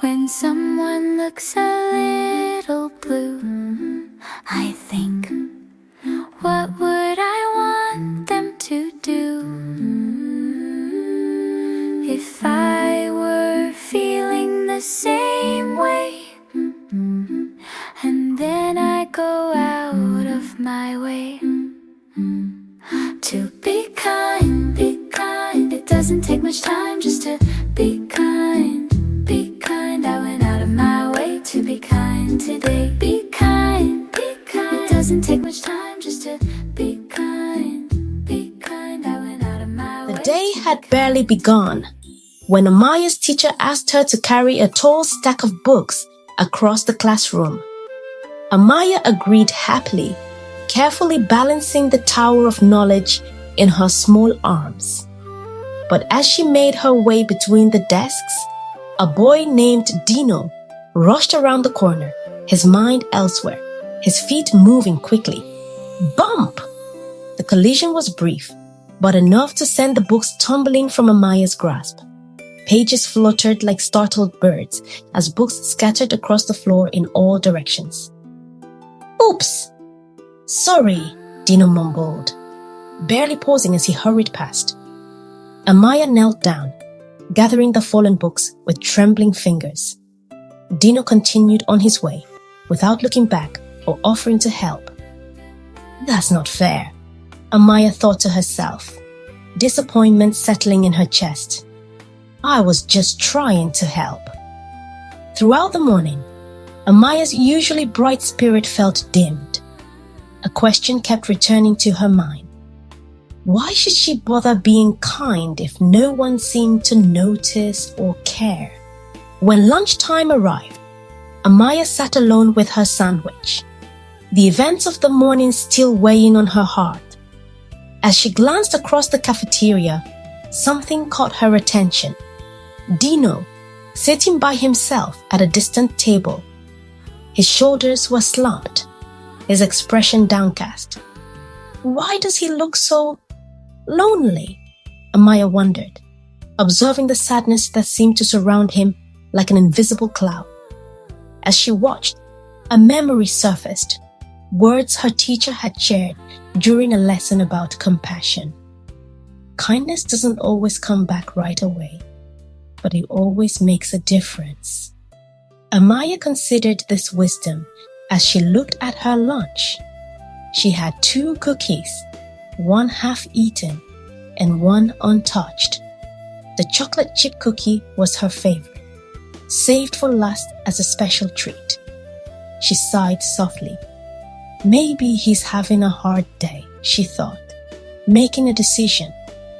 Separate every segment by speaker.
Speaker 1: When someone looks a little blue, I think, what would I want them to do? If I were feeling the same way, and then I go out of my way to be kind, be kind. It doesn't take much time just to be kind, be kind. I went out of my way to be kind today. Be kind, be kind. It doesn't take much time just to be kind, be kind. I went out of my way.
Speaker 2: The day had barely begun when Amaya's teacher asked her to carry a tall stack of books across the classroom. Amaya agreed happily, carefully balancing the tower of knowledge in her small arms. But as she made her way between the desks, a boy named Dino rushed around the corner, his mind elsewhere, his feet moving quickly. Bump! The collision was brief, but enough to send the books tumbling from Amaya's grasp. Pages fluttered like startled birds as books scattered across the floor in all directions. Oops! Sorry, Dino mumbled, barely pausing as he hurried past. Amaya knelt down, gathering the fallen books with trembling fingers. Dino continued on his way, without looking back or offering to help. That's not fair, Amaya thought to herself, disappointment settling in her chest. I was just trying to help. Throughout the morning, Amaya's usually bright spirit felt dimmed. A question kept returning to her mind. Why should she bother being kind if no one seemed to notice or care? When lunchtime arrived, Amaya sat alone with her sandwich, the events of the morning still weighing on her heart. As she glanced across the cafeteria, something caught her attention. Dino, sitting by himself at a distant table. His shoulders were slumped, his expression downcast. Why does he look so lonely? Amaya wondered, observing the sadness that seemed to surround him like an invisible cloud. As she watched, a memory surfaced, words her teacher had shared during a lesson about compassion. Kindness doesn't always come back right away, but it always makes a difference. Amaya considered this wisdom as she looked at her lunch. She had 2 cookies, one half eaten and one untouched. The chocolate chip cookie was her favorite, saved for last as a special treat. She sighed softly. Maybe he's having a hard day, she thought, making a decision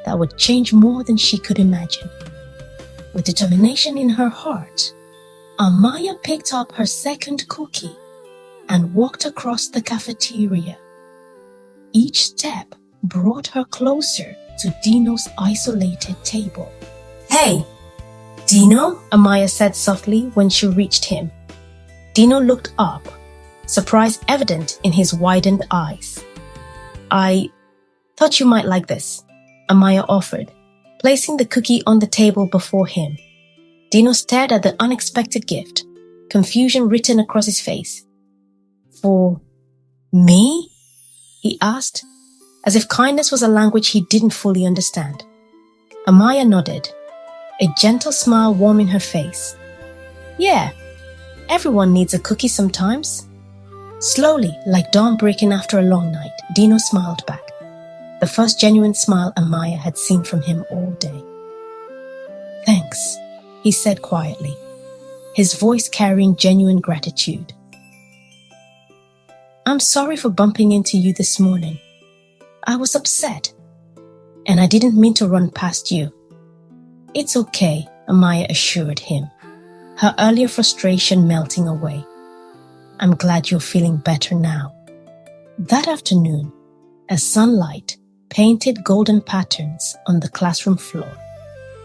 Speaker 2: that would change more than she could imagine. With determination in her heart, Amaya picked up her second cookie and walked across the cafeteria. Each step brought her closer to Dino's isolated table. Hey, Dino, Amaya said softly when she reached him. Dino looked up, surprise evident in his widened eyes. I thought you might like this, Amaya offered, placing the cookie on the table before him. Dino stared at the unexpected gift, confusion written across his face. For me? He asked, as if kindness was a language he didn't fully understand. Amaya nodded, a gentle smile warming her face. Yeah, everyone needs a cookie sometimes. Slowly, like dawn breaking after a long night, Dino smiled back, the first genuine smile Amaya had seen from him all day. Thanks, he said quietly, his voice carrying genuine gratitude. I'm sorry for bumping into you this morning. I was upset, and I didn't mean to run past you. It's okay, Amaya assured him, her earlier frustration melting away. I'm glad you're feeling better now. That afternoon, as sunlight painted golden patterns on the classroom floor,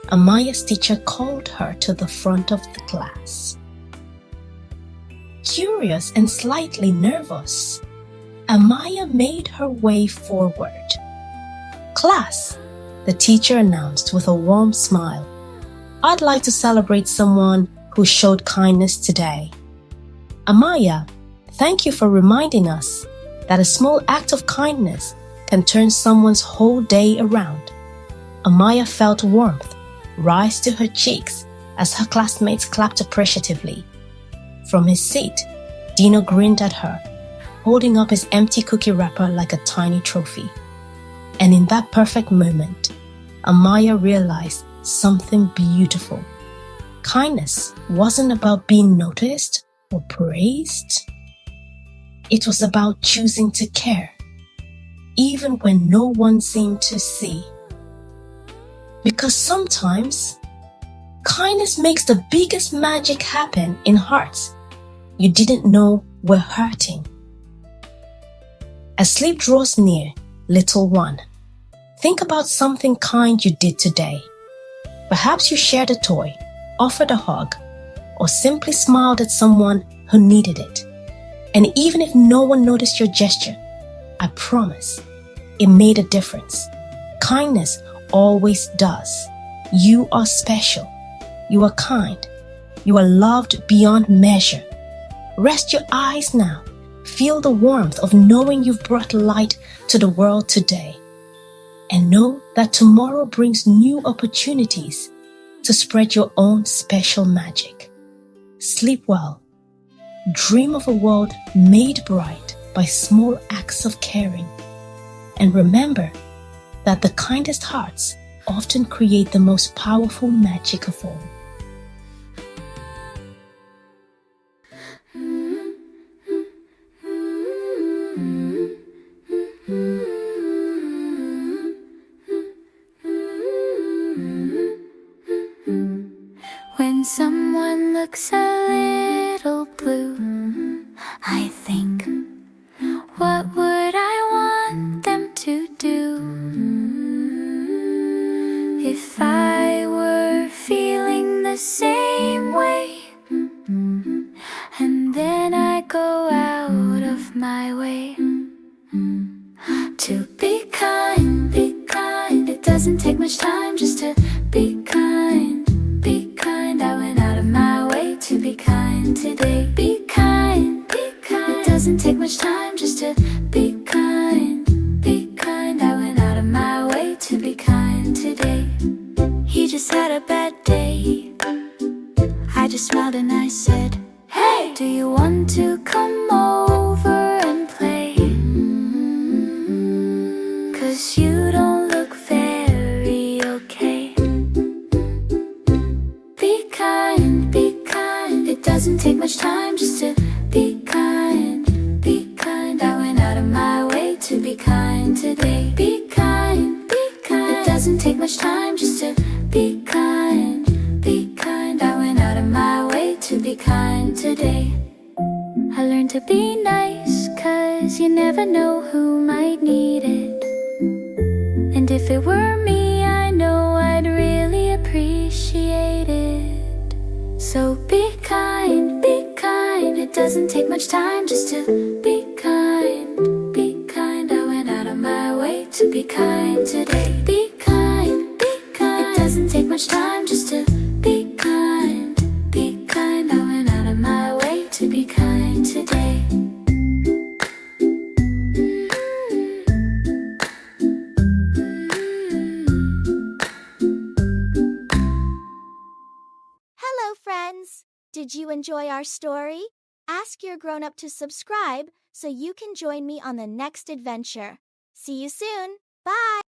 Speaker 2: Amaya's teacher called her to the front of the class. Curious and slightly nervous, Amaya made her way forward. "Class," the teacher announced with a warm smile, "I'd like to celebrate someone who showed kindness today." "Amaya, thank you for reminding us that a small act of kindness can turn someone's whole day around." Amaya felt warmth rise to her cheeks as her classmates clapped appreciatively. From his seat, Dino grinned at her, holding up his empty cookie wrapper like a tiny trophy. And in that perfect moment, Amaya realized something beautiful. Kindness wasn't about being noticed or praised. It was about choosing to care, even when no one seemed to see. Because sometimes, kindness makes the biggest magic happen in hearts you didn't know were hurting. As sleep draws near, little one, think about something kind you did today. Perhaps you shared a toy, offered a hug, or simply smiled at someone who needed it. And even if no one noticed your gesture, I promise it made a difference. Kindness always does. You are special. You are kind. You are loved beyond measure. Rest your eyes now. Feel the warmth of knowing you've brought light to the world today. And know that tomorrow brings new opportunities to spread your own special magic. Sleep well. Dream of a world made bright by small acts of caring. And remember that the kindest hearts often create the most powerful magic of all.
Speaker 1: When someone looks a little blue, I think, what would I want them to do? If I were feeling the same way, and then I go out of my way to be kind, be kind. It doesn't take much time just to be kind, be kind. I went out of my way to be kind today. Be kind, be kind. It doesn't take much time just to be kind, be kind. I went out of my way to be kind today. He just had a bad day. I just smiled and I said, "Hey, do you want to come over and play? 'Cause you don't look very okay." Be kind, be kind. It doesn't take much time just to be kind, be kind. I went out of my way to be kind today. Be kind, be kind. It doesn't take much time just to be kind, be kind. I went out of my way to be kind today. I learned to be nice, 'cause you never know who might need it. And if it were me, I know I'd really appreciate it. So be kind, be kind. It doesn't take much time just to be kind, be kind. I went out of my way to be kind today. Be kind, be kind. It doesn't take much time just to be kind, be kind. I went out of my way to be kind today.
Speaker 3: Hello, friends! Did you enjoy our story? Ask your grown-up to subscribe so you can join me on the next adventure. See you soon! Bye!